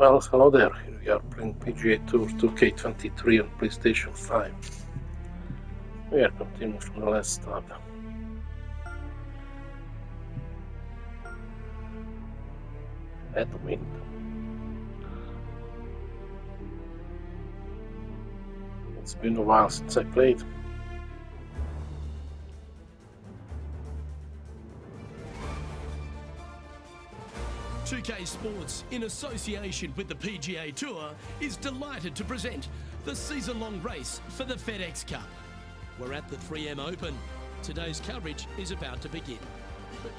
Well, hello there. Here we are playing PGA Tour 2K23 on PlayStation 5. We are continuing from the last tab. Headwind. It's been a while since I played. .2K Sports, in association with the PGA Tour, is delighted to present the season-long race for the FedEx Cup. We're at the 3M Open. Today's coverage is about to begin.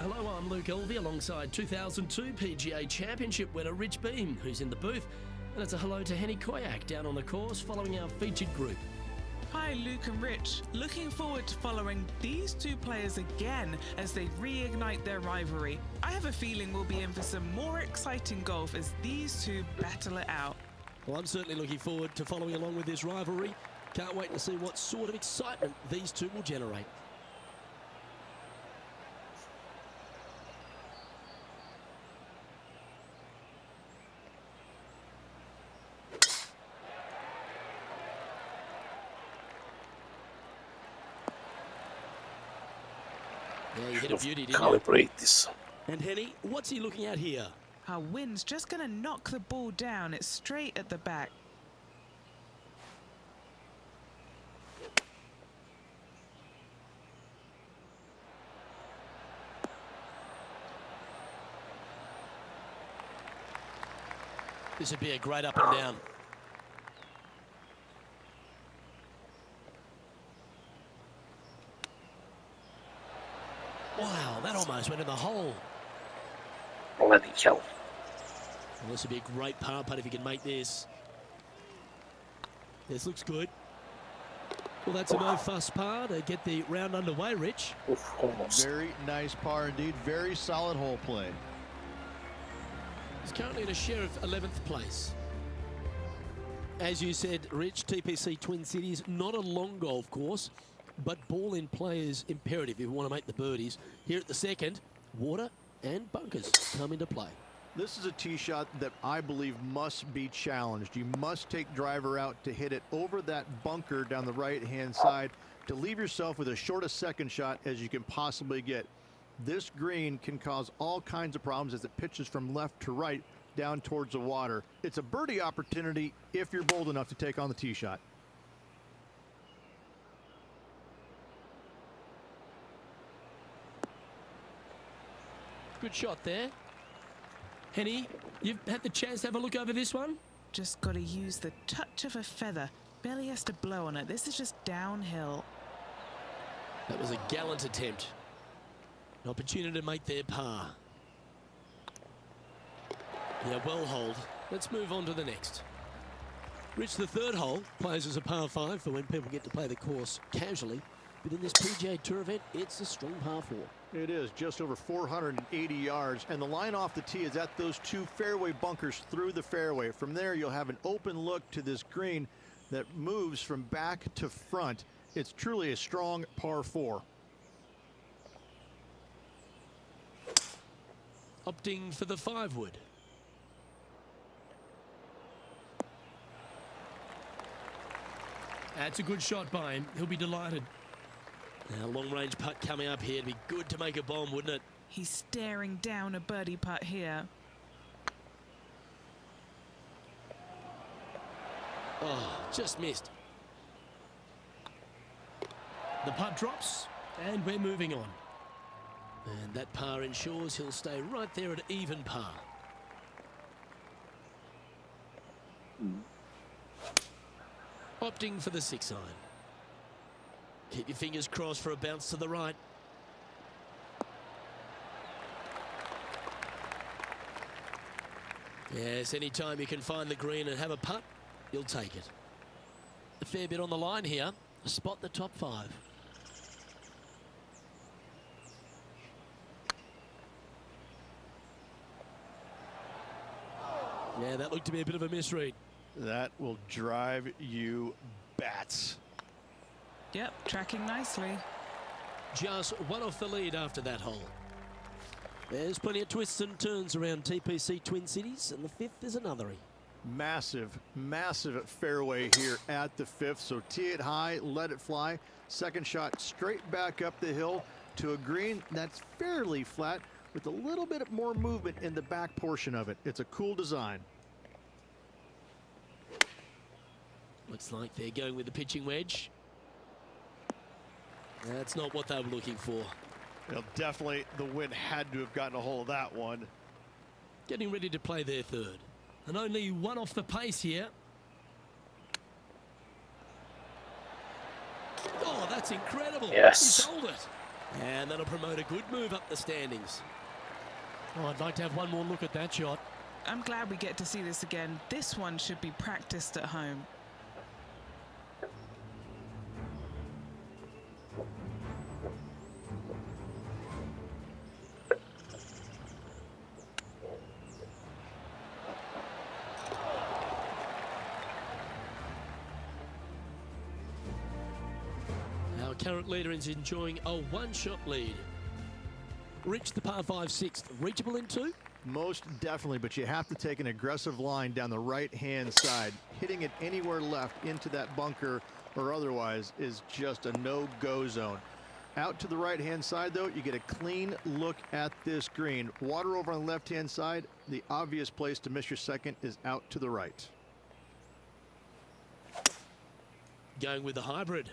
Hello, I'm Luke Elvey alongside 2002 PGA Championship winner Rich Beam, who's in the booth. And it's a hello to Henny Koyak down on the course following our featured group. Hi Luke and Rich, looking forward to following these two players again as they reignite their rivalry. I have a feeling we'll be in for some more exciting golf as these two battle it out. Well, I'm certainly looking forward to following along with this rivalry. Can't wait to see what sort of excitement these two will generate. Yeah, you hit a beauty, didn't you? Calibrate this. And Henny, what's he looking at here? Our wind's just going to knock the ball down. It's straight at the back. This would be a great up and down. Wow, that almost went in the hole. Bloody hell. Well, this would be a great par putt if he can make this. This looks good. Well, that's a no-fuss par to get the round underway, Rich. Oof, almost. Very nice par indeed. Very solid hole play. He's currently in a share of 11th place. As you said, Rich, TPC Twin Cities, not a long golf course, but ball in play is imperative if you want to make the birdies. Here at the second, water and bunkers come into play. This is a tee shot that I believe must be challenged. You must take driver out to hit it over that bunker down the right-hand side to leave yourself with as short a second shot as you can possibly get. This green can cause all kinds of problems as it pitches from left to right down towards the water. It's a birdie opportunity if you're bold enough to take on the tee shot. Good shot there. Henny, you've had the chance to have a look over this one? Just got to use the touch of a feather. Barely has to blow on it. This is just downhill. That was a gallant attempt. An opportunity to make their par. Yeah, well holed. Let's move on to the next. Rich, the third hole plays as a par 5 for when people get to play the course casually. But in this PGA Tour event, it's a strong par 4. It is just over 480 yards, and the line off the tee is at those two fairway bunkers through the fairway. From there, you'll have an open look to this green that moves from back to front. It's truly a strong par 4. Opting for the 5-wood. That's a good shot by him. He'll be delighted. Now, long-range putt coming up here. It'd be good to make a bomb, wouldn't it? He's staring down a birdie putt here. Oh, just missed. The putt drops, and we're moving on. And that par ensures he'll stay right there at even par. Opting for the 6-iron. Keep your fingers crossed for a bounce to the right. Yes, anytime you can find the green and have a putt, you'll take it. A fair bit on the line here. Spot the top 5. Yeah, that looked to be a bit of a misread. That will drive you bats. Yep, tracking nicely. Just one off the lead after that hole. There's plenty of twists and turns around TPC Twin Cities, and the 5th is another. Massive, massive fairway here at the 5th. So tee it high, let it fly. Second shot straight back up the hill to a green that's fairly flat with a little bit more movement in the back portion of it. It's a cool design. Looks like they're going with the pitching wedge. That's not what they were looking for. Well, definitely the wind had to have gotten a hold of that one. Getting ready to play their third. And only one off the pace here. Oh, that's incredible. Yes. He sold it. And that'll promote a good move up the standings. Oh, I'd like to have one more look at that shot. I'm glad we get to see this again. This one should be practiced at home. Our current leader is enjoying a one-shot lead. Rich, the par 5 6th, reachable in 2? Most definitely, but you have to take an aggressive line down the right-hand side. Hitting it anywhere left into that bunker or otherwise is just a no-go zone. Out to the right-hand side, though, you get a clean look at this green. Water over on the left-hand side. The obvious place to miss your second is out to the right. Going with the hybrid.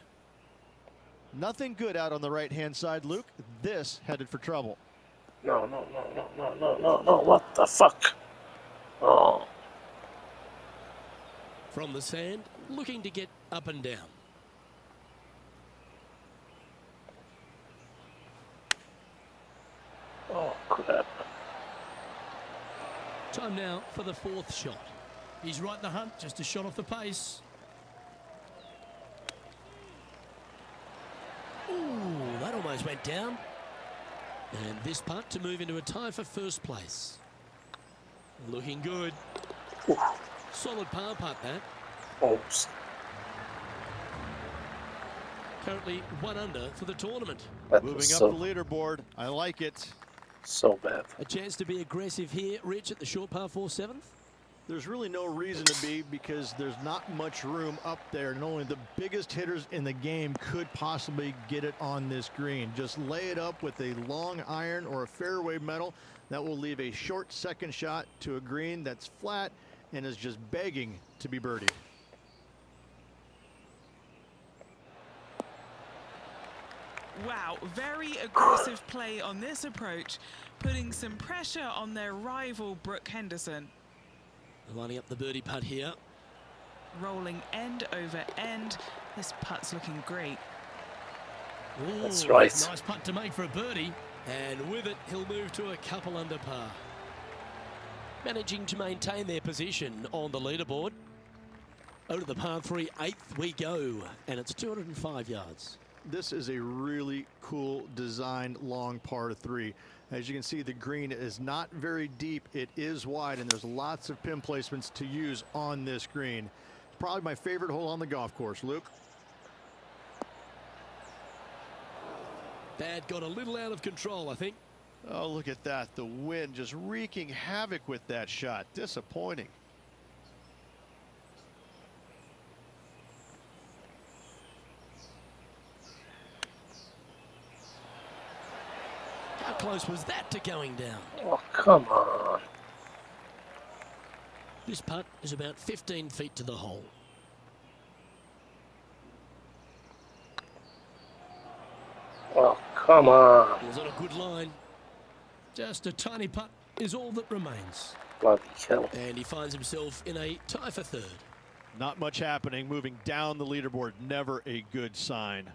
Nothing good out on the right-hand side, Luke. This headed for trouble. No. What the fuck? Oh. From the sand, looking to get up and down. Oh, crap. Time now for the 4th shot. He's right in the hunt, just a shot off the pace. Ooh, that almost went down. And this putt to move into a tie for first place. Looking good. Ooh. Solid par putt, that. Oh. Currently 1 under for the tournament. That Moving was up so, the leaderboard. I like it. so bad. A chance to be aggressive here, Rich, at the short par 4 7th. There's really no reason to be because there's not much room up there, and only the biggest hitters in the game could possibly get it on this green. Just lay it up with a long iron or a fairway metal. That will leave a short second shot to a green that's flat and is just begging to be birdied. Wow, very aggressive play on this approach, putting some pressure on their rival Brooke Henderson. Lining up the birdie putt here. Rolling end over end. This putt's looking great. Ooh, That's right. Nice putt to make for a birdie. And with it, he'll move to a couple under par. Managing to maintain their position on the leaderboard. Over to the par 3 8th we go. And it's 205 yards. This is a really cool designed long par 3. As you can see, the green is not very deep. It is wide, and there's lots of pin placements to use on this green. It's probably my favorite hole on the golf course, Luke. That got a little out of control, I think. Oh, look at that. The wind just wreaking havoc with that shot. Disappointing. How close was that to going down? Oh, come on. This putt is about 15 feet to the hole. Oh, come on. Was on a good line. Just a tiny putt is all that remains. Bloody hell. And he finds himself in a tie for third. Not much happening. Moving down the leaderboard, never a good sign.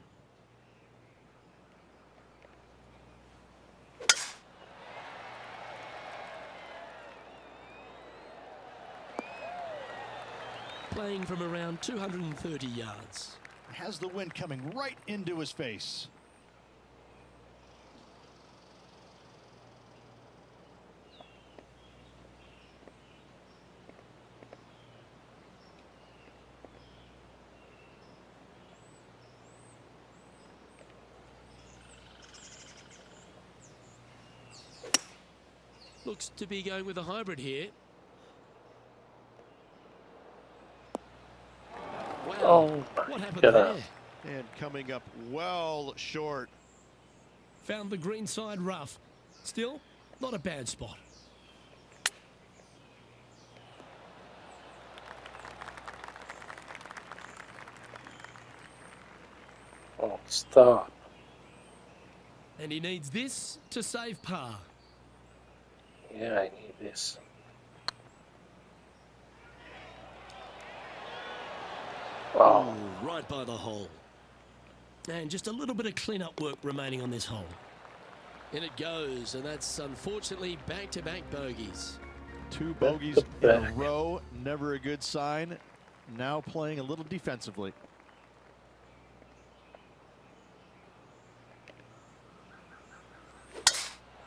Playing from around 230 yards. Has the wind coming right into his face. Looks to be going with a hybrid here. Oh my What happened God. there? And coming up well short. Found the green side rough. Still, not a bad spot. Oh, stop. And he needs this to save par. Yeah, I need this. Oh, Ooh, right by the hole. And just a little bit of clean-up work remaining on this hole. In it goes, and that's unfortunately back-to-back bogeys. 2 bogeys in a row, never a good sign. Now playing a little defensively.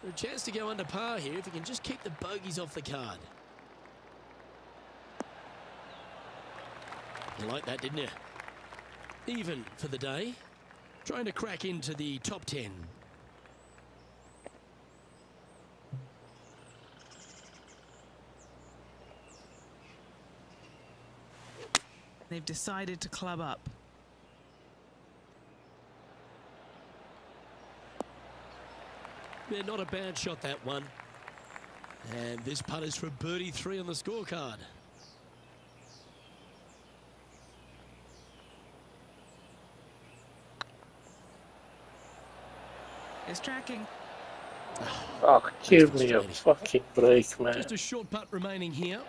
A chance to go under par here if he can just keep the bogeys off the card. You like that, didn't you? Even for the day. Trying to crack into the top 10. They've decided to club up. Yeah, not a bad shot, that one. And this putt is for birdie 3 on the scorecard. It's tracking. oh, give me a fucking break, man. Just a short putt remaining here.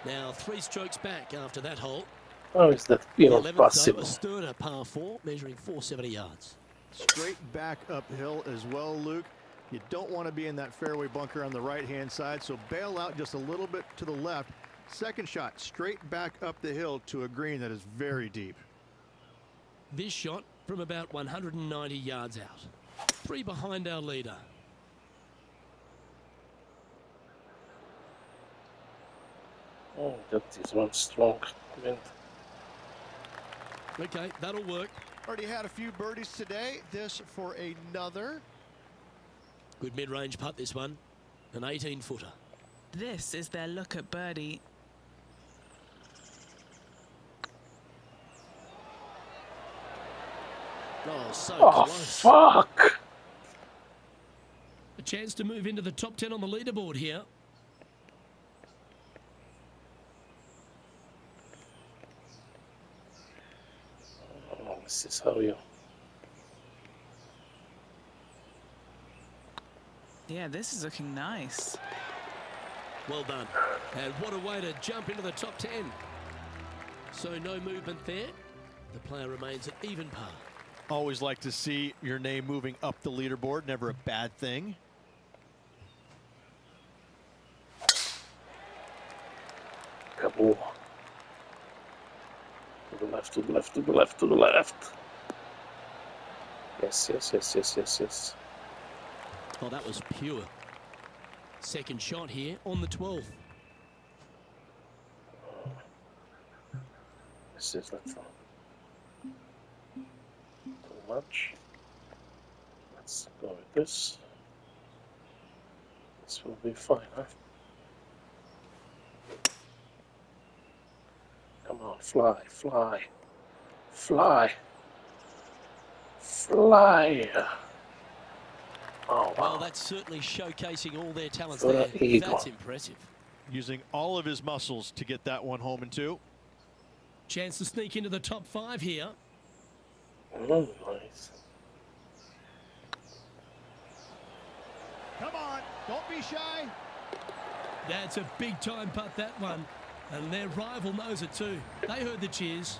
Now 3 strokes back after that hole. How is that The even 11th, possible? though, a sterner par 4, measuring 470 yards. Straight back uphill as well, Luke. You don't want to be in that fairway bunker on the right-hand side, so bail out just a little bit to the left. Second shot, straight back up the hill to a green that is very deep. This shot from about 190 yards out. 3 behind our leader. Oh, that is one strong wind. Okay, that'll work. Already had a few birdies today. This for another. Good mid-range putt, this one. An 18-footer. This is their look at birdie. Oh, so Oh, close. fuck! A chance to move into the top 10 on the leaderboard here. Oh, this is how you... Yeah, this is looking nice. Well done. And what a way to jump into the top 10. So no movement there. The player remains at even par. Always like to see your name moving up the leaderboard. Never a bad thing. Kaboom. To the left, to the left, to the left, to the left. Yes, yes, yes, yes, yes, yes. Oh, that was pure. Second shot here on the 12th. This is not too much. Let's go with this. This will be fine, huh? Come on, fly, fly, fly, fly. Oh, Well, wow. that's certainly showcasing all their talents For there. an eagle. That's impressive. Using all of his muscles to get that one home in 2. Chance to sneak into the top 5 here. Nice. Come on, don't be shy. That's a big time putt, that one. And their rival knows it too. They heard the cheers.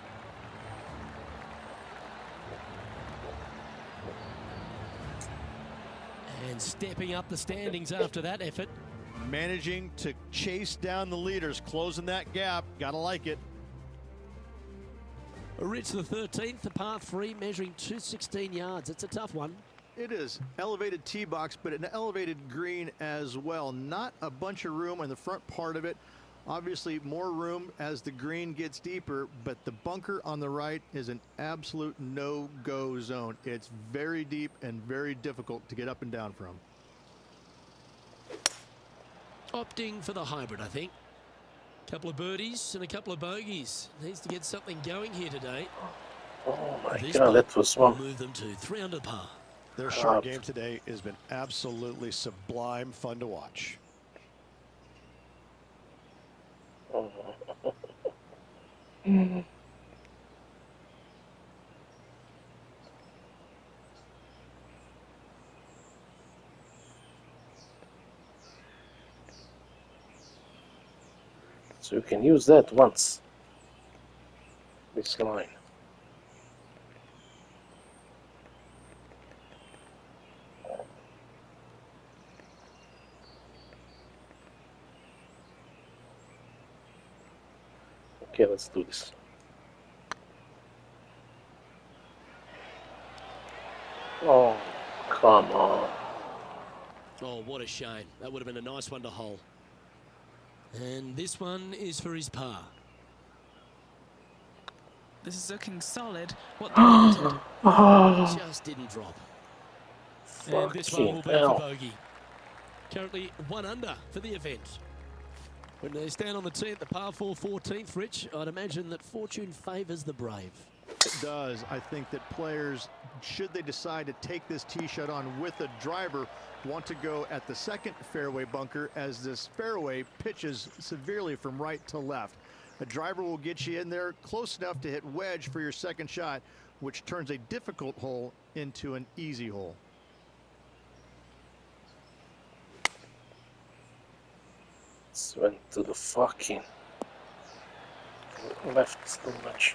And stepping up the standings after that effort. Managing to chase down the leaders, closing that gap. Gotta like it. Rich the 13th, a par 3 measuring 216 yards. It's a tough one. It is elevated tee box, but an elevated green as well. Not a bunch of room on the front part of it. Obviously more room as the green gets deeper, but the bunker on the right is an absolute no-go zone. It's very deep and very difficult to get up and down from. Opting for the hybrid, I think. Couple of birdies and a couple of bogeys. Needs to get something going here today. Oh my This god, putt that was will one. move them to 3 under par. Their short game today has been absolutely sublime fun to watch. So you can use that once. This line. Okay, let's do this. Oh, come on. Oh, what a shame. That would have been a nice one to hole. And this one is for his par. This is looking solid. What they wanted. Just didn't drop. And this one will Fucking be for hell. bogey. Currently 1 under for the event. When they stand on the tee at the par 4 14th, Rich, I'd imagine that fortune favours the brave. It does. I think that players, should they decide to take this tee shot on with a driver, want to go at the second fairway bunker as this fairway pitches severely from right to left. A driver will get you in there close enough to hit wedge for your second shot, which turns a difficult hole into an easy hole. This went to the fucking left too much.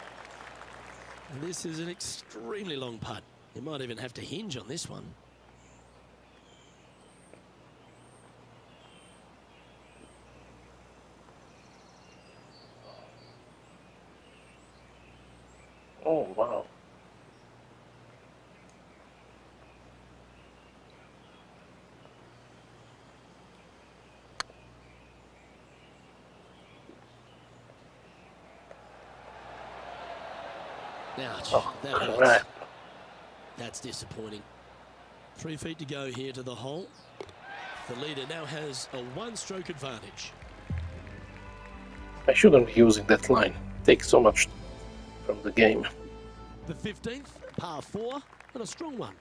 And this is an extremely long putt. You might even have to hinge on this one. Oh, wow. Ouch, Oh, that hurts. crap. That's disappointing. 3 feet to go here to the hole. The leader now has a 1-stroke advantage. I shouldn't be using that line. Takes so much from the game. The 15th, par 4, and a strong one.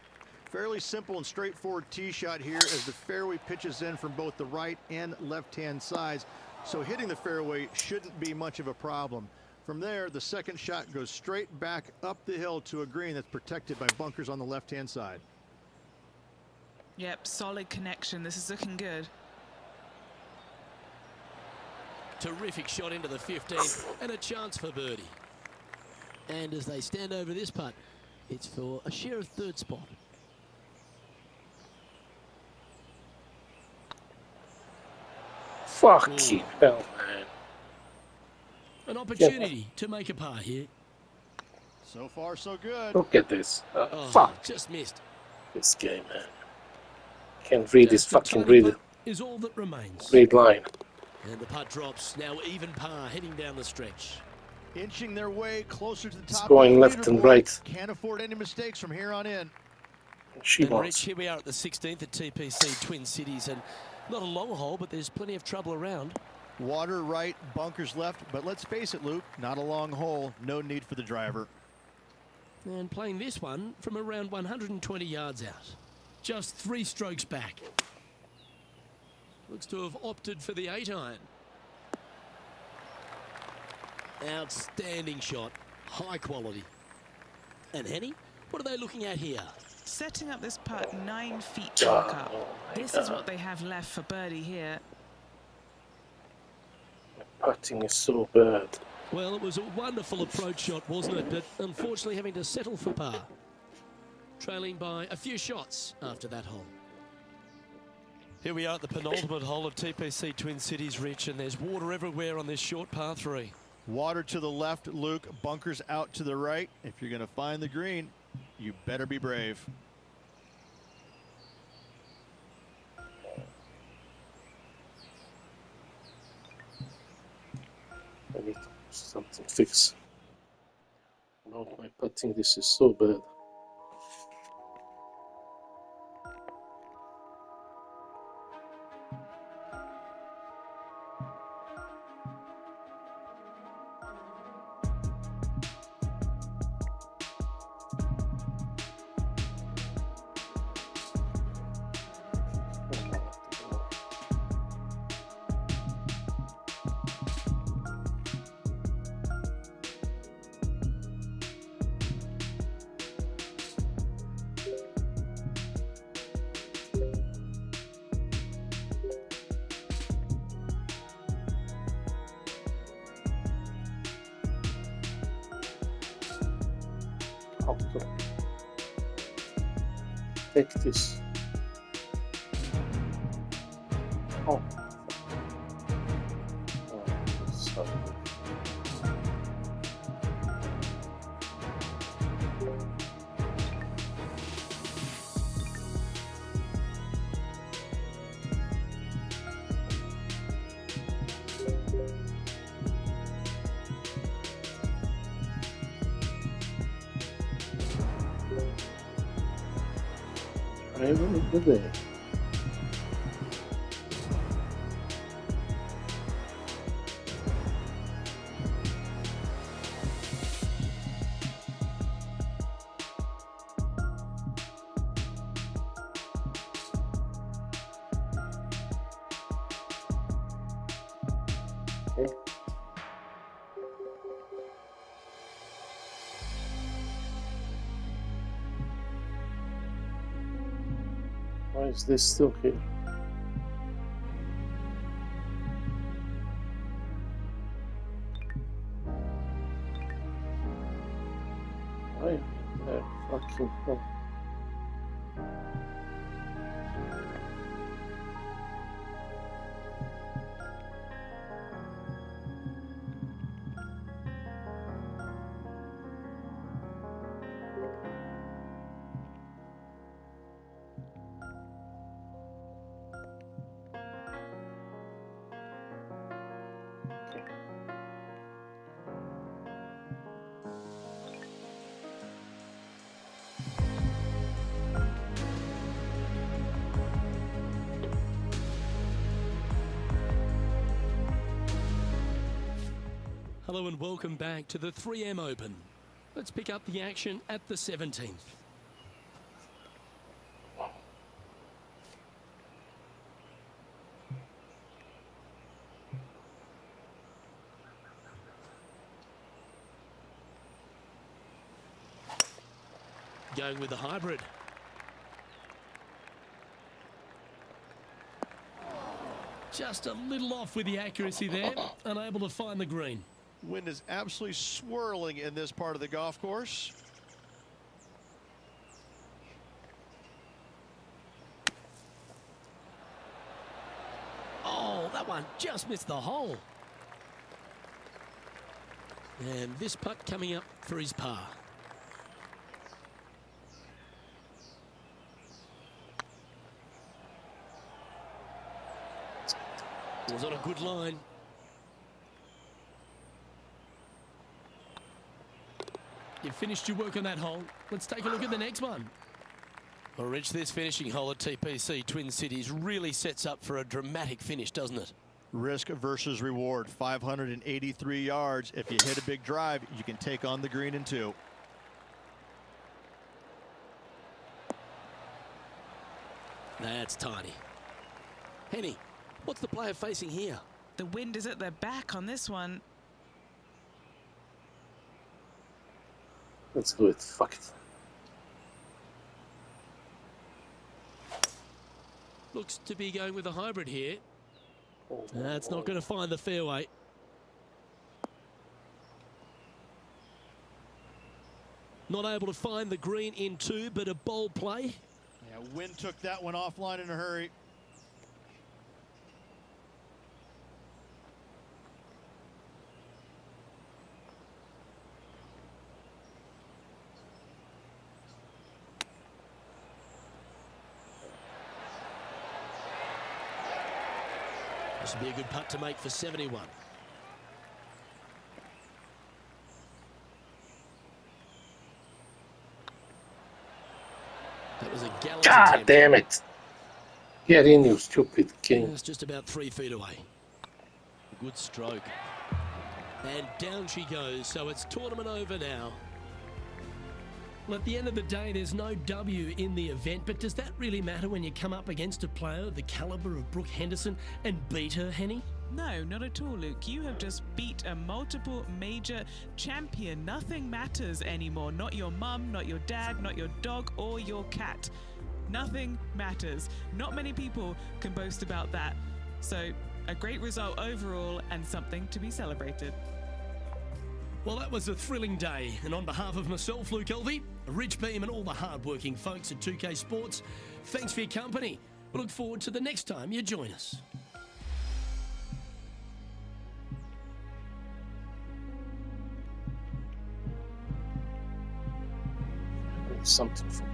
Fairly simple and straightforward tee shot here as the fairway pitches in from both the right and left-hand sides. So hitting the fairway shouldn't be much of a problem. From there, the second shot goes straight back up the hill to a green that's protected by bunkers on the left-hand side. Yep, solid connection. This is looking good. Terrific shot into the 15th and a chance for birdie. And as they stand over this putt, it's for a share of 3rd spot. Fucking hell, man. An opportunity to make a par here. So far, so good. Look at this. Oh, Fuck just missed. this game, man. Can't read this Just a fucking tiny read putt is all that remains. line. And the putt drops, now even par heading down the stretch. Inching their way closer to the It's top. going of the left and leaderboard. right. Can't afford any mistakes from here on in. She And Rich, wants. here we are at the 16th at TPC Twin Cities, and not a long hole, but there's plenty of trouble around. Water right, bunkers left, but let's face it, Luke, not a long hole. No need for the driver. And playing this one from around 120 yards out. Just 3 strokes back. Looks to have opted for the 8-iron. Outstanding shot. High quality. And Henny, what are they looking at here? Setting up this putt 9 feet back up. Oh my This is what they have left for birdie here. Putting is so bad. Well, it was a wonderful approach shot, wasn't it? But unfortunately having to settle for par. Trailing by a few shots after that hole. Here we are at the penultimate hole of TPC Twin Cities, Rich, and there's water everywhere on this short par 3. Water to the left, Luke. Bunkers out to the right. If you're going to find the green, you better be brave. I need something fix. About my putting, this is so bad. to take this. Oh. Oh, sorry. Driver of the day. Okay. Why is this still here? Why the fucking hell? Hello and welcome back to the 3M Open. Let's pick up the action at the 17th. Going with the hybrid. Just a little off with the accuracy there, unable to find the green. Wind is absolutely swirling in this part of the golf course. Oh, that one just missed the hole. And this putt coming up for his par. It was on a good line. You've finished your work on that hole. Let's take a look at the next one. Well, Rich, this finishing hole at TPC Twin Cities really sets up for a dramatic finish, doesn't it? Risk versus reward. 583 yards. If you hit a big drive, you can take on the green in two. That's tiny. Henny, what's the player facing here? The wind is at their back on this one. Let's do it. Fuck it. Looks to be going with a hybrid here. That's not going to find the fairway. Not able to find the green in two, but a bold play. Yeah, wind took that one offline in a hurry. This would be a good putt to make for 71. That was a gallant God attempt. damn it! Get in, you stupid king. It's just about 3 feet away. Good stroke. And down she goes, so it's tournament over now. Well, at the end of the day, there's no W in the event, but does that really matter when you come up against a player of the caliber of Brooke Henderson and beat her, Henny? No, not at all, Luke. You have just beat a multiple major champion. Nothing matters anymore. Not your mum, not your dad, not your dog, or your cat. Nothing matters. Not many people can boast about that. So, a great result overall and something to be celebrated. Well, that was a thrilling day, and on behalf of myself, Luke Elvey, Rich Beam, and all the hard-working folks at 2K Sports, thanks for your company. We look forward to the next time you join us. Something for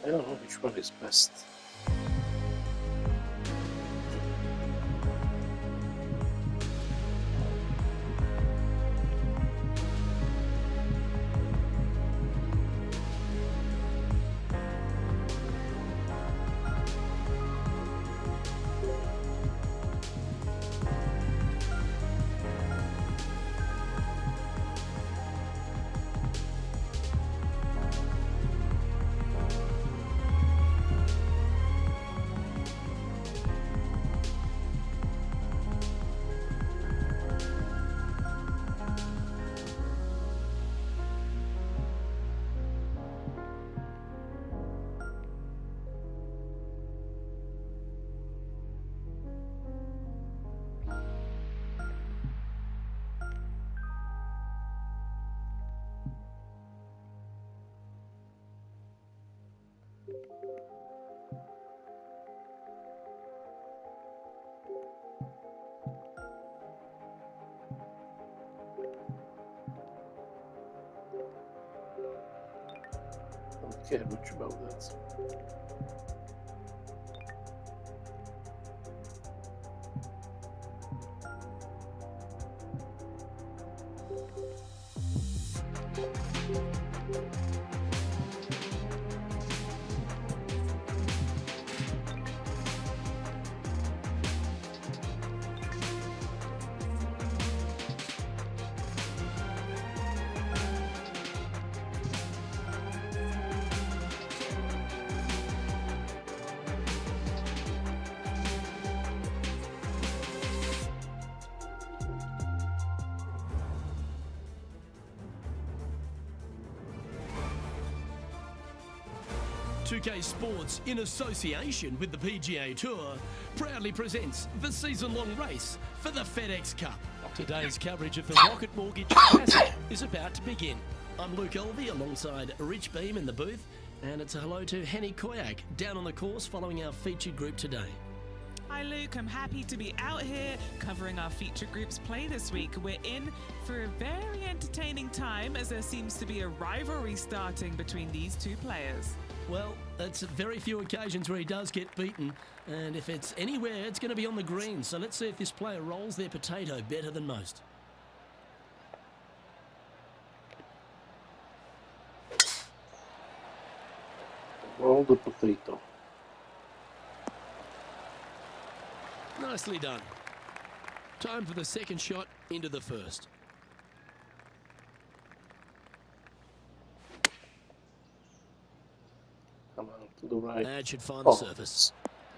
I don't know which one is best. I don't care much about that. .2K Sports, in association with the PGA Tour, proudly presents the season-long race for the FedEx Cup. Today's coverage of the Rocket Mortgage Classic is about to begin. I'm Luke Elvey alongside Rich Beam in the booth, and it's a hello to Henny Koyak down on the course following our featured group today. Hi Luke, I'm happy to be out here covering our feature group's play this week. We're in for a very entertaining time as there seems to be a rivalry starting between these two players. Well, that's very few occasions where he does get beaten, and if it's anywhere, it's going to be on the green. So let's see if this player rolls their potato better than most. Roll the potato. Nicely done. Time for the second shot into the first. Come on, to the right. That should find the surface.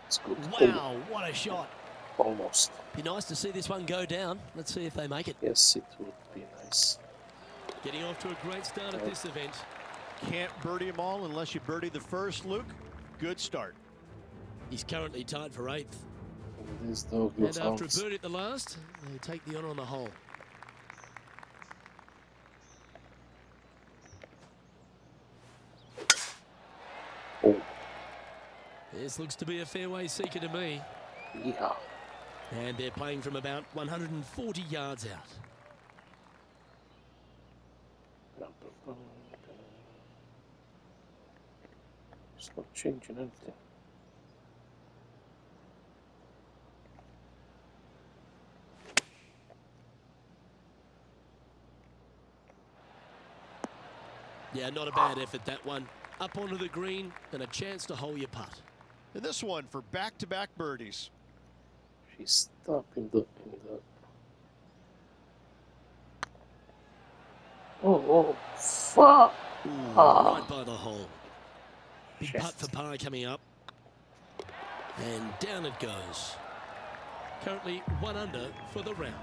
It's good. Wow, what a shot. Almost. Be nice to see this one go down. Let's see if they make it. Yes, it would be nice. Getting off to a great start at this event. Can't birdie them all unless you birdie the first, Luke. Good start. He's currently tied for 8th. This dog And looks after a birdie at the last, they take the honour on the hole. Oh, This looks to be a fairway seeker to me. yeah. And they're playing from about 140 yards out. It's not changing anything. Yeah, not a bad effort, that one. Up onto the green and a chance to hole your putt. And this one for back-to-back birdies. She's stuck in the Oh, fuck! Right by the hole. Big Shit. putt for par coming up. And down it goes. Currently 1 under for the round.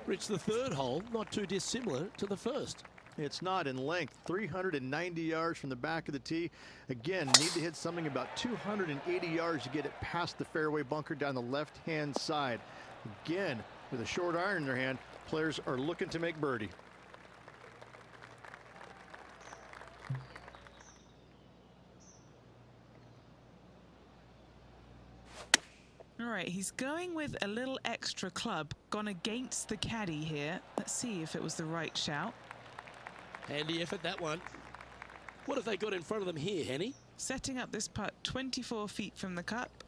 Rich, the third hole, not too dissimilar to the first. It's not in length, 390 yards from the back of the tee. Again, need to hit something about 280 yards to get it past the fairway bunker down the left-hand side. Again, with a short iron in their hand, players are looking to make birdie. All right, he's going with a little extra club, gone against the caddy here. Let's see if it was the right shout. Handy effort, that one. What have they got in front of them here, Henny? Setting up this putt 24 feet from the cup.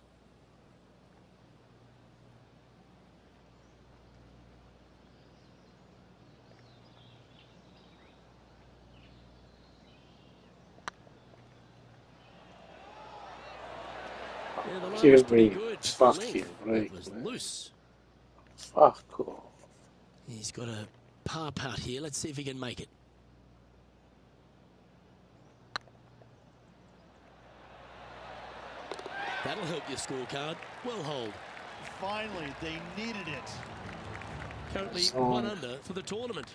Yeah, the line Give was pretty me good. fucking Length, break, it was man. loose. Fuck off. He's got a par putt here. Let's see if he can make it. That'll help your scorecard. Well hold. Finally, they needed it. Currently So- 1 under for the tournament.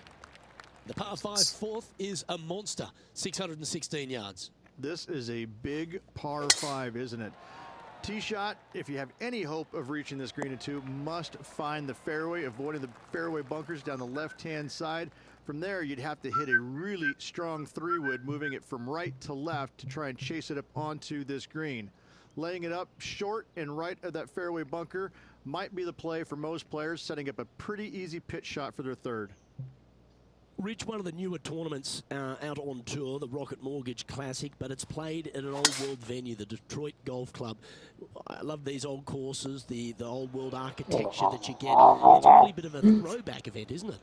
The par 5 fourth is a monster. 616 yards. This is a big par 5, isn't it? Tee shot, if you have any hope of reaching this green in 2, must find the fairway, avoiding the fairway bunkers down the left-hand side. From there, you'd have to hit a really strong 3-wood, moving it from right to left to try and chase it up onto this green. Laying it up short and right of that fairway bunker might be the play for most players, setting up a pretty easy pitch shot for their third. Rich, one of the newer tournaments out on tour, the Rocket Mortgage Classic, but it's played at an old world venue, the Detroit Golf Club. I love these old courses, the old world architecture that you get. It's a really bit of a throwback event, isn't it?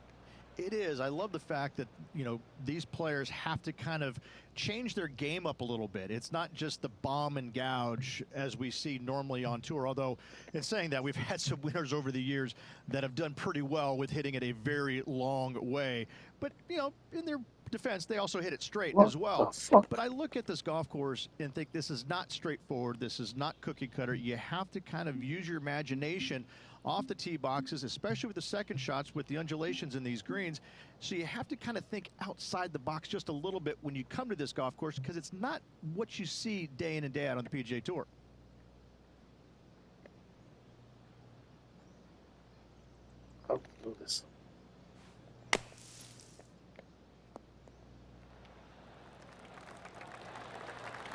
It is. I love the fact that, you know, these players have to kind of change their game up a little bit. It's not just the bomb and gouge as we see normally on tour, although in saying that, we've had some winners over the years that have done pretty well with hitting it a very long way. But, you know, in their defense, they also hit it straight as well. But I look at this golf course and think this is not straightforward. This is not cookie cutter. You have to kind of use your imagination off the tee boxes, especially with the second shots with the undulations in these greens. So you have to kind of think outside the box just a little bit when you come to this golf course, because it's not what you see day in and day out on the PGA Tour. How to do this?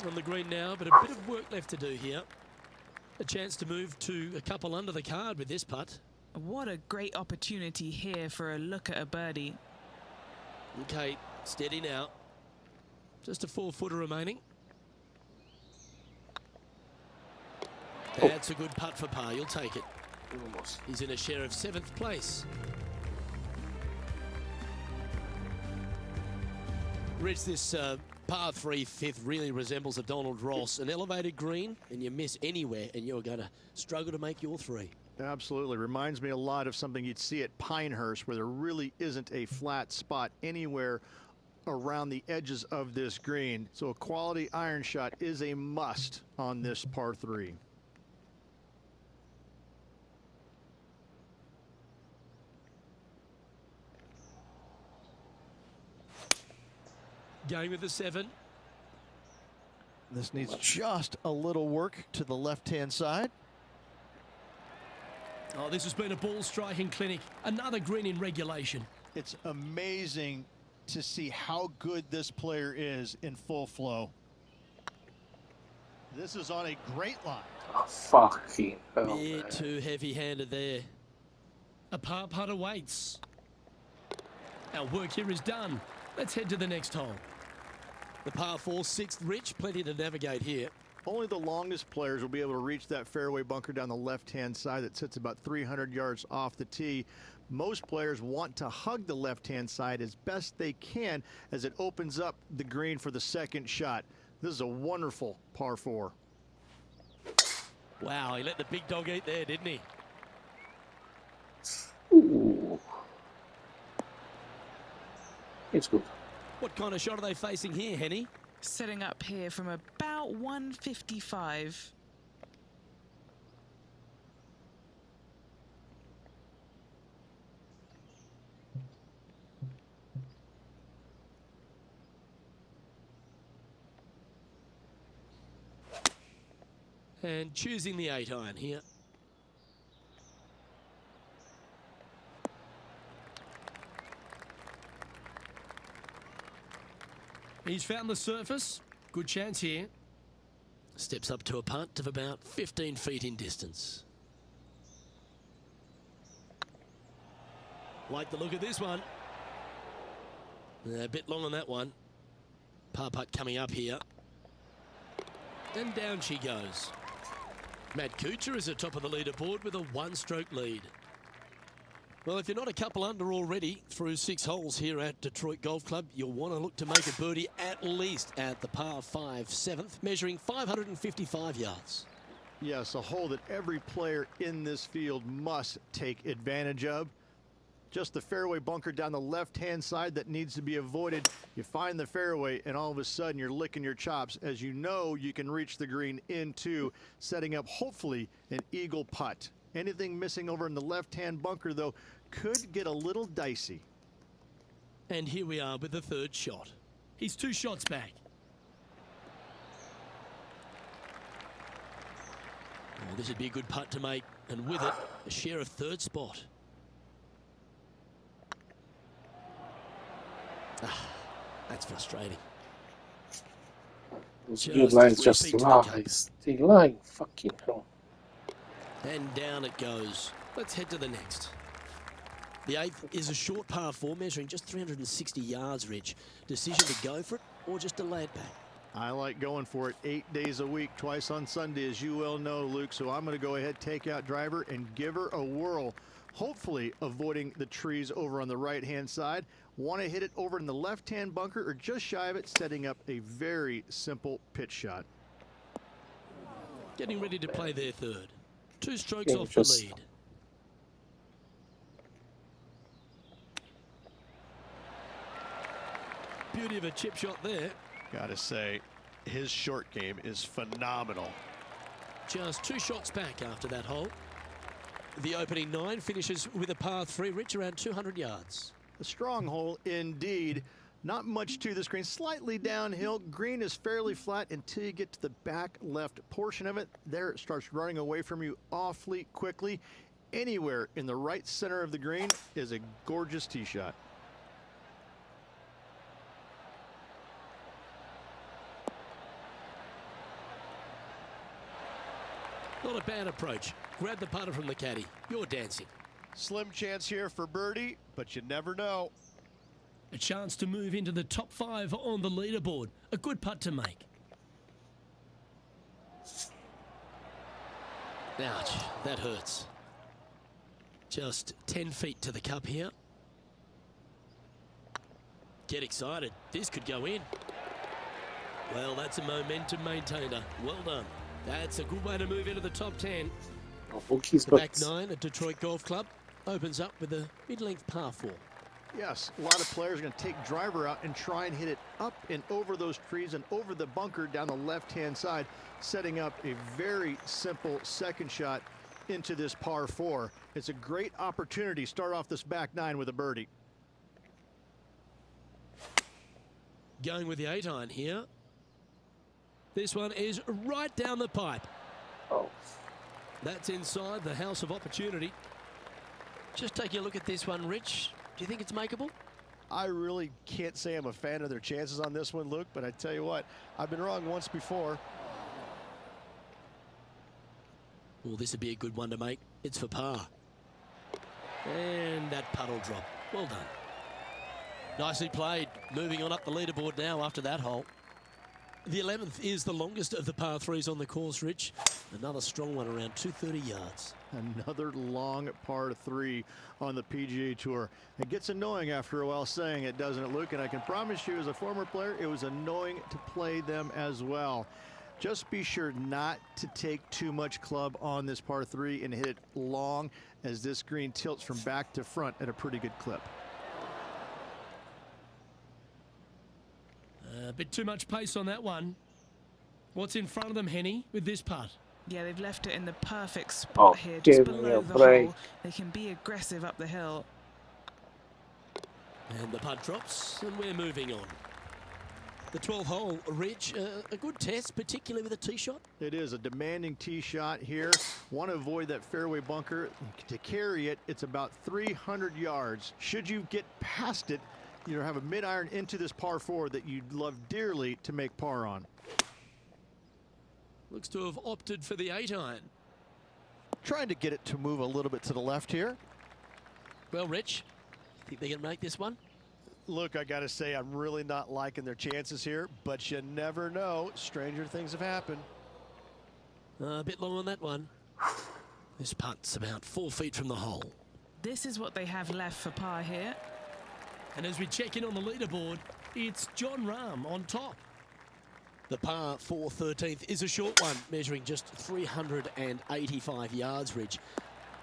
On the green now, but a bit of work left to do here. A chance to move to a couple under the card with this putt. What a great opportunity here for a look at a birdie. Okay, steady now. Just a 4-footer remaining. That's a good putt for par. You'll take it. Almost. He's in a share of 7th place. Rich, this par 3 fifth really resembles a Donald Ross, an elevated green, and you miss anywhere, and you're going to struggle to make your 3. Absolutely. Reminds me a lot of something you'd see at Pinehurst, where there really isn't a flat spot anywhere around the edges of this green. So a quality iron shot is a must on this par 3. Going with the 7. This needs just a little work to the left-hand side. Oh, this has been a ball striking clinic. Another green in regulation. It's amazing to see how good this player is in full flow. This is on a great line. Oh, fucking hell, Bit man. too heavy-handed there. A par putt awaits. Our work here is done. Let's head to the next hole. The par 4 6th, Rich, plenty to navigate here. Only the longest players will be able to reach that fairway bunker down the left-hand side that sits about 300 yards off the tee. Most players want to hug the left-hand side as best they can as it opens up the green for the second shot. This is a wonderful par 4. Wow, he let the big dog eat there, didn't he? Ooh. It's good. What kind of shot are they facing here, Henny? Setting up here from about 155. And choosing the 8-iron here. He's found the surface. Good chance here. Steps up to a putt of about 15 feet in distance. Like the look of this one. A bit long on that one. Par putt coming up here. And down she goes. Matt Kuchar is at top of the leaderboard with a one-stroke lead. Well, if you're not a couple under already through 6 holes here at Detroit Golf Club, you'll want to look to make a birdie at least at the par 5 7th, measuring 555 yards. Yes, a hole that every player in this field must take advantage of. Just the fairway bunker down the left-hand side that needs to be avoided. You find the fairway, and all of a sudden you're licking your chops as you know you can reach the green into setting up, hopefully, an eagle putt. Anything missing over in the left-hand bunker, though, could get a little dicey. And here we are with the 3rd shot. He's 2 shots back. Oh, this would be a good putt to make, and with it, a share of 3rd spot. That's frustrating. Those good lines just lies. They lie. Fucking hell. And down it goes. Let's head to the next. The 8th is a short par 4 measuring just 360 yards, Rich. Decision to go for it or just delay it back? I like going for it 8 days a week, twice on Sunday, as you well know, Luke. So I'm going to go ahead, take out driver, and give her a whirl. Hopefully avoiding the trees over on the right-hand side. Want to hit it over in the left-hand bunker or just shy of it, setting up a very simple pitch shot. Getting ready to play their 3rd. 2 strokes off the lead. Beauty of a chip shot there. Gotta say, his short game is phenomenal. Just 2 shots back after that hole. The opening 9 finishes with a par 3, Rich, around 200 yards. A strong hole indeed. Not much to this green, slightly downhill. Green is fairly flat until you get to the back left portion of it. There it starts running away from you awfully quickly. Anywhere in the right center of the green is a gorgeous tee shot. Not a bad approach. Grab the putter from the caddy. You're dancing. Slim chance here for birdie, but you never know. A chance to move into the top 5 on the leaderboard. A good putt to make. Ouch, that hurts. Just 10 feet to the cup here. Get excited. This could go in. Well, that's a momentum maintainer. Well done. That's a good way to move into the top 10. The back 9 at Detroit Golf Club opens up with a mid-length par 4. Yes, a lot of players are going to take driver out and try and hit it up and over those trees and over the bunker down the left-hand side, setting up a very simple second shot into this par 4. It's a great opportunity to start off this back 9 with a birdie. Going with the 8-iron here. This one is right down the pipe. Oh. That's inside the house of opportunity. Just taking a look at this one, Rich. Do you think it's makeable? I really can't say I'm a fan of their chances on this one, Luke, but I tell you what, I've been wrong once before. Well, this would be a good one to make. It's for par. And that puddle drop. Well done. Nicely played. Moving on up the leaderboard now after that hole. The 11th is the longest of the par 3s on the course, Rich. Another strong one around 230 yards. Another long par 3 on the PGA Tour. It gets annoying after a while saying it, doesn't it, Luke? And I can promise you, as a former player, it was annoying to play them as well. Just be sure not to take too much club on this par 3 and hit it long, as this green tilts from back to front at a pretty good clip. A bit too much pace on that one. What's in front of them, Henny, with this putt? Yeah, they've left it in the perfect spot here, just below the hole. They can be aggressive up the hill. And the putt drops, and we're moving on. The 12th hole, Rich, a good test, particularly with a tee shot. It is a demanding tee shot here. Want to avoid that fairway bunker. To carry it, it's about 300 yards. Should you get past it, you have a mid-iron into this par 4 that you'd love dearly to make par on. Looks to have opted for the 8-iron. Trying to get it to move a little bit to the left here. Well, Rich, think they can make this one? Look, I got to say, I'm really not liking their chances here, but you never know. Stranger things have happened. A bit long on that one. This putt's about 4 feet from the hole. This is what they have left for par here. And as we check in on the leaderboard, it's Jon Rahm on top. The par 4 13th is a short one, measuring just 385 yards, Rich.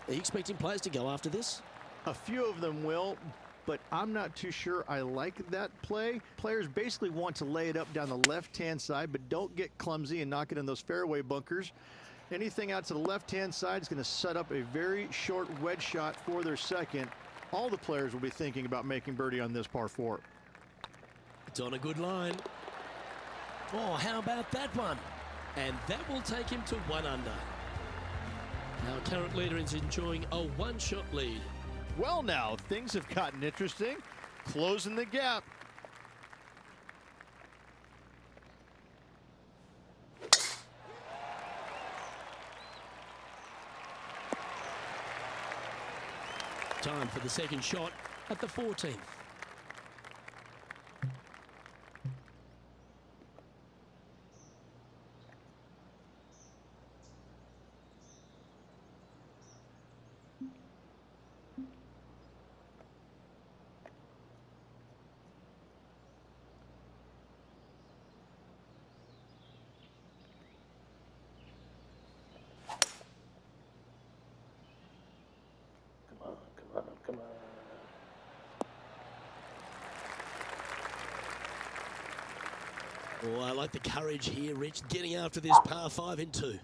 Are you expecting players to go after this? A few of them will, but I'm not too sure I like that play. Players basically want to lay it up down the left-hand side, but don't get clumsy and knock it in those fairway bunkers. Anything out to the left-hand side is going to set up a very short wedge shot for their second. All the players will be thinking about making birdie on this par 4. It's on a good line. Oh, how about that one? And that will take him to 1 under. Our current leader is enjoying a 1-shot lead. Well, now, things have gotten interesting. Closing the gap. Time for the second shot at the 14th. Come on. Oh, I like the courage here, Rich, getting after this par 5 in 2.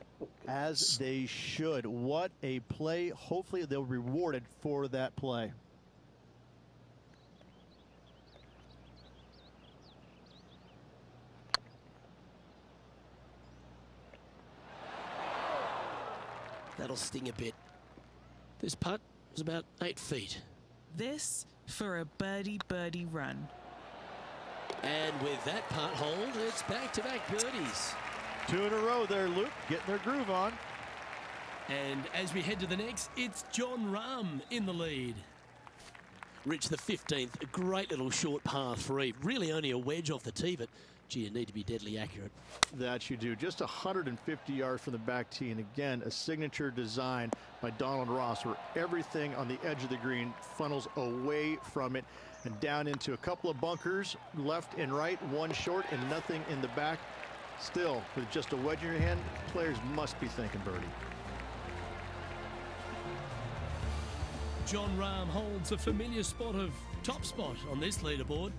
As they should. What a play. Hopefully they'll be rewarded for that play. That'll sting a bit. This putt was about 8 feet. This for a birdie run. And with that putt hold, it's back-to-back birdies. 2 in a row there, Luke, getting their groove on. And as we head to the next, it's Jon Rahm in the lead. Rich, the 15th, a great little short par 3. Really only a wedge off the tee, but gee, you need to be deadly accurate. That you do. Just 150 yards from the back tee. And again, a signature design by Donald Ross, where everything on the edge of the green funnels away from it and down into a couple of bunkers, left and right, one short and nothing in the back. Still, with just a wedge in your hand, players must be thinking birdie. Jon Rahm holds a familiar top spot on this leaderboard.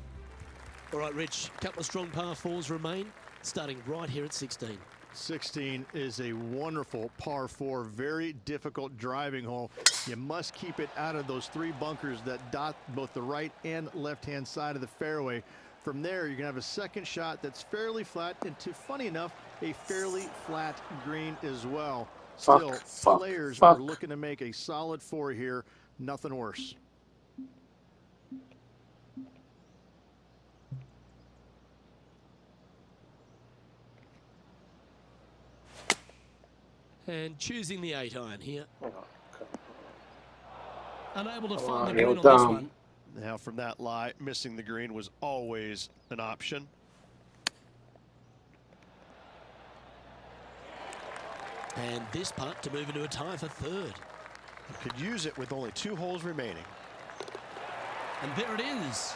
All right, Rich, a couple of strong par 4s remain, starting right here at 16. 16 is a wonderful par 4, very difficult driving hole. You must keep it out of those 3 bunkers that dot both the right and left-hand side of the fairway. From there, you're going to have a second shot that's fairly flat, and funny enough, a fairly flat green as well. Still, players are looking to make a solid 4 here. Nothing worse. And choosing the 8-iron here. Oh, Unable to Come find on, the green on this down. one. Now, from that lie, missing the green was always an option. And this putt to move into a tie for 3rd. You could use it with only 2 holes remaining. And there it is.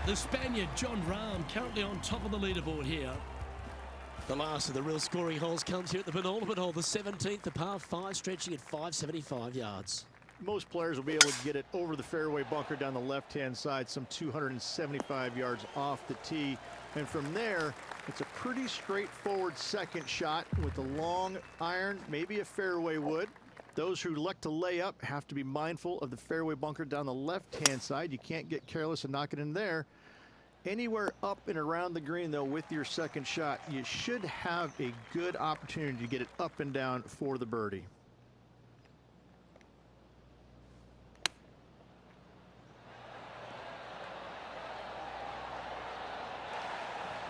the Spaniard John Rahm currently on top of the leaderboard here. The last of the real scoring holes comes here at the penultimate hole, the 17th, the par 5, stretching at 575 yards. Most players will be able to get it over the fairway bunker down the left-hand side, some 275 yards off the tee. And from there, it's a pretty straightforward second shot with a long iron, maybe a fairway wood. Those who elect to lay up have to be mindful of the fairway bunker down the left-hand side. You can't get careless and knock it in there. Anywhere up and around the green, though, with your second shot, you should have a good opportunity to get it up and down for the birdie.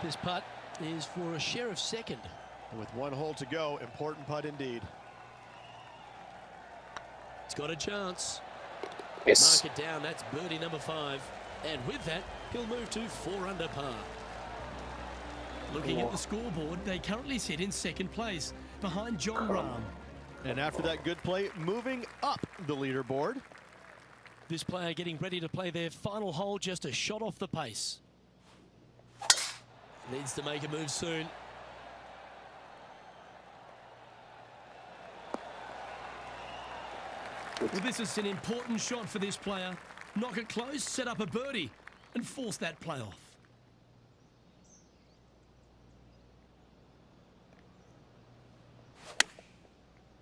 This putt is for a share of second. And with one hole to go, important putt indeed. It's got a chance. Yes. Mark it down. That's birdie number 5. And with that, he'll move to 4 under par. Looking at the scoreboard, they currently sit in second place behind John Rahm. And after that good play, moving up the leaderboard. This player getting ready to play their final hole, just a shot off the pace. Needs to make a move soon. Well, this is an important shot for this player. Knock it close, set up a birdie, and force that play off.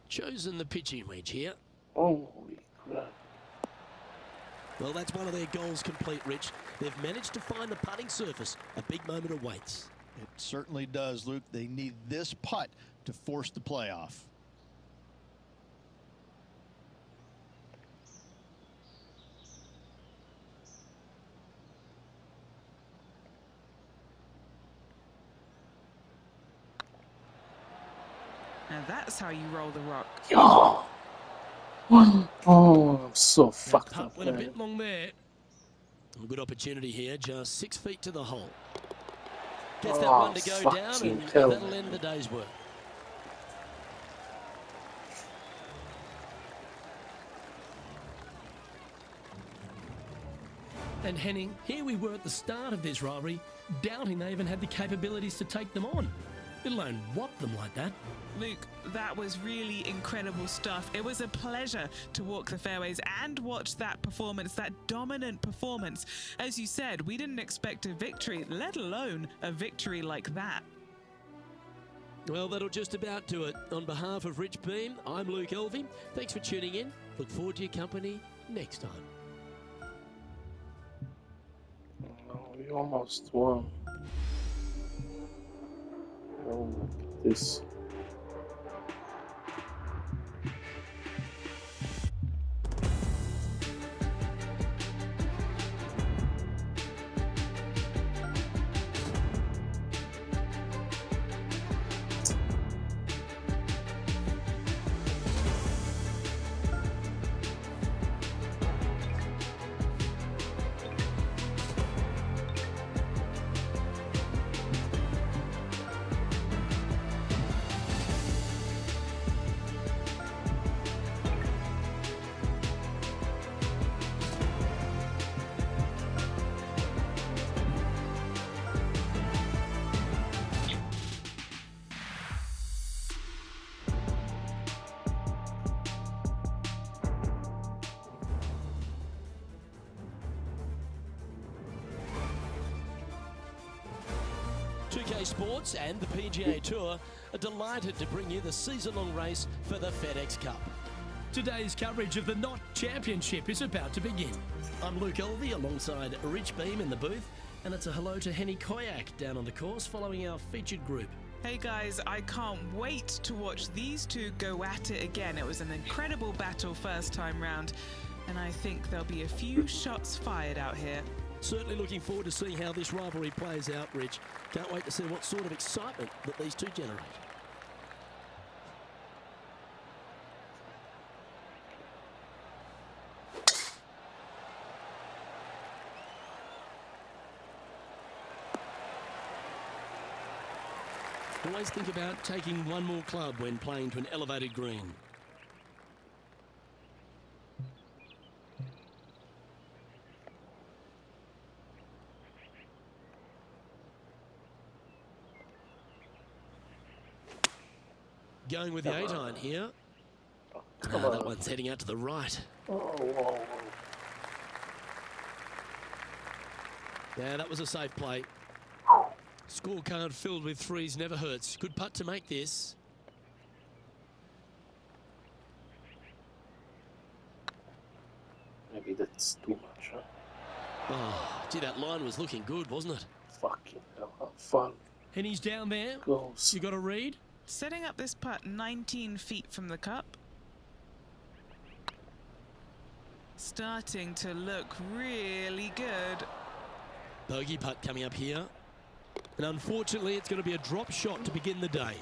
Chosen the pitching wedge here. Holy crap. Well, that's one of their goals complete, Rich. They've managed to find the putting surface. A big moment awaits. It certainly does, Luke. They need this putt to force the playoff. And that's how you roll the rock. Oh, I'm so fucked Putt up. went a Man. bit long there. A good opportunity here, just 6 feet to the hole. Gets that one to go down, and that'll end the day's work. And Henning, here we were at the start of this rivalry, doubting they even had the capabilities to take them on, let alone whop them like that. Luke, that was really incredible stuff. It was a pleasure to walk the fairways and watch that performance, that dominant performance. As you said, we didn't expect a victory, let alone a victory like that. Well, that'll just about do it. On behalf of Rich Beam, I'm Luke Elvey. Thanks for tuning in. Look forward to your company next time. Oh, we almost won. Oh, this. Sports and the PGA Tour are delighted to bring you the season-long race for the FedEx Cup. Today's coverage of the Knot Championship is about to begin. I'm Luke Elvey alongside Rich Beam in the booth, and it's a hello to Henny Koyak down on the course following our featured group. Hey guys, I can't wait to watch these two go at it again. It was an incredible battle first time round, and I think there'll be a few shots fired out here. Certainly looking forward to seeing how this rivalry plays out, Rich. Can't wait to see what sort of excitement that these two generate. Always think about taking one more club when playing to an elevated green. Going with the 8-iron here. Come That on. one's heading out to the right. Oh, whoa. Yeah, that was a safe play. Scorecard filled with threes never hurts. Good putt to make this. Maybe that's too much, huh? Oh, gee, that line was looking good, wasn't it? Fucking hell, how fun And he's down there. goes. You got a read? Setting up this putt 19 feet from the cup. Starting to look really good. Bogey putt coming up here. And unfortunately, it's going to be a drop shot to begin the day.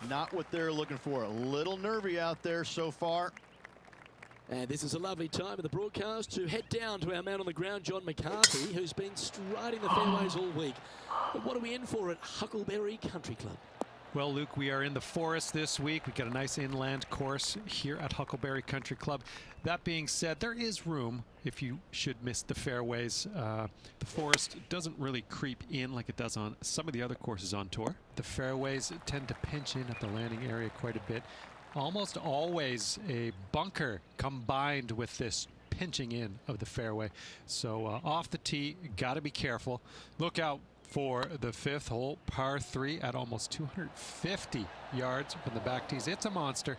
Not what they're looking for. A little nervy out there so far. And this is a lovely time of the broadcast to head down to our man on the ground, John McCarthy, who's been striding the fairways all week. But what are we in for at Huckleberry Country Club? Well, Luke, we are in the forest this week. We've got a nice inland course here at Huckleberry Country Club. That being said, there is room if you should miss the fairways. The forest doesn't really creep in like it does on some of the other courses on tour. The fairways tend to pinch in at the landing area quite a bit. Almost always a bunker combined with this pinching in of the fairway. So off the tee, got to be careful. Look out for the 5th hole, par 3 at almost 250 yards from the back tees. It's a monster.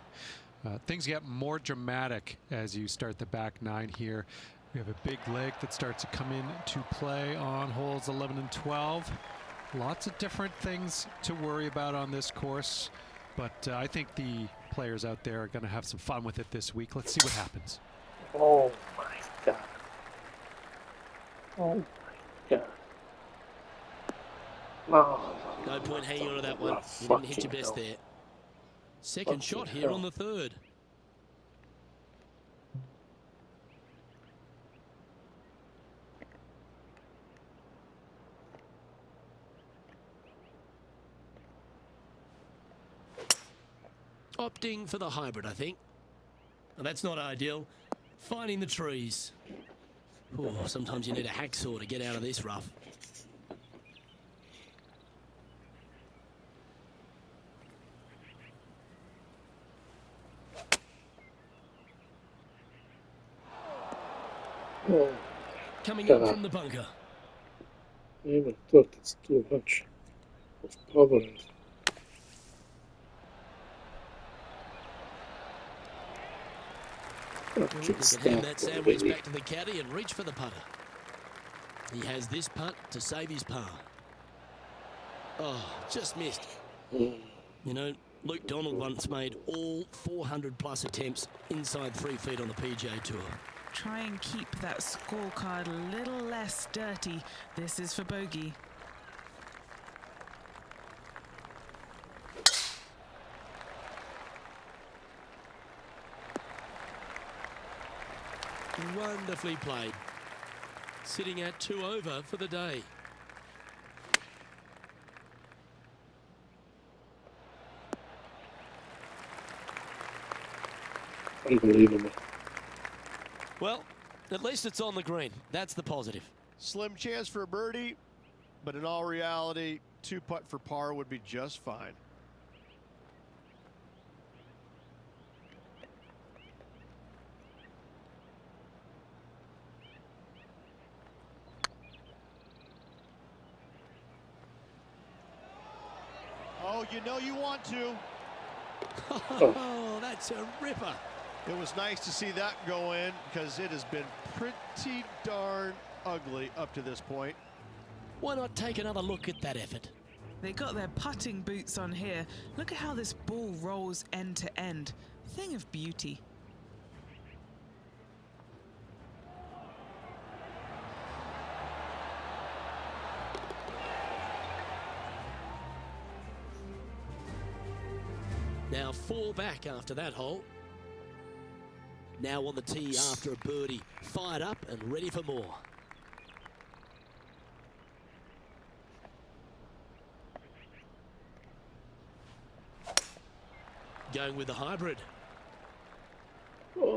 Things get more dramatic as you start the back 9 here. We have a big leg that starts to come into play on holes 11 and 12. Lots of different things to worry about on this course, but I think the players out there are going to have some fun with it this week. Let's see what happens. Oh my god. Oh my god. No point hanging on to that one. Oh, You didn't hit your fucking best hell. there. Second Fucking shot here hell. on the 3rd. Opting for the hybrid, I think. Now, that's not ideal. Finding the trees. Oh, sometimes you need a hacksaw to get out of this rough. Oh, Coming up from the bunker. I even thought it's too much of power. We can hand that sandwich back to the caddy and reach for the putter. He has this putt to save his par. Oh, just missed. You know, Luke Donald once made all 400 plus attempts inside 3 feet on the PGA Tour. Try and keep that scorecard a little less dirty. This is for bogey. Wonderfully played. Sitting at 2 over for the day. Unbelievable. Well, at least it's on the green. That's the positive. Slim chance for a birdie, but in all reality, 2-putt for par would be just fine. Oh, you know you want to. Oh, that's a ripper. It was nice to see that go in because it has been pretty darn ugly up to this point. Why not take another look at that effort? They got their putting boots on here. Look at how this ball rolls end to end. Thing of beauty. Now 4 back after that hole. Now on the tee after a birdie. Fired up and ready for more. Going with the hybrid.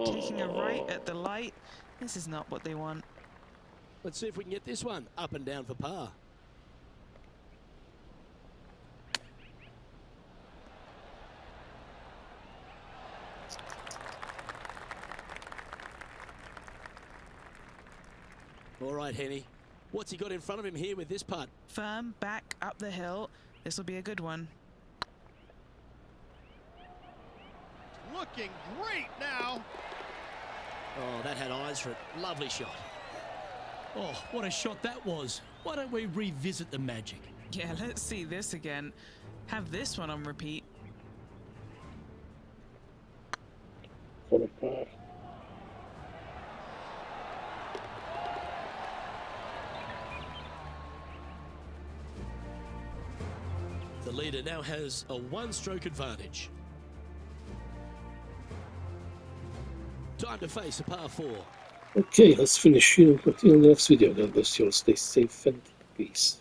Taking a right at the light. This is not what they want. Let's see if we can get this one up and down for par. All right, Henny. What's he got in front of him here with this putt? Firm back up the hill. This will be a good one. Looking great now. Oh, that had eyes for it. Lovely shot. Oh, what a shot that was. Why don't we revisit the magic? Yeah, let's see this again. Have this one on repeat. For the par. The leader now has a one-stroke advantage. Time to face a par 4. Okay, let's finish here and continue in the next video. God bless you all. Stay safe and peace.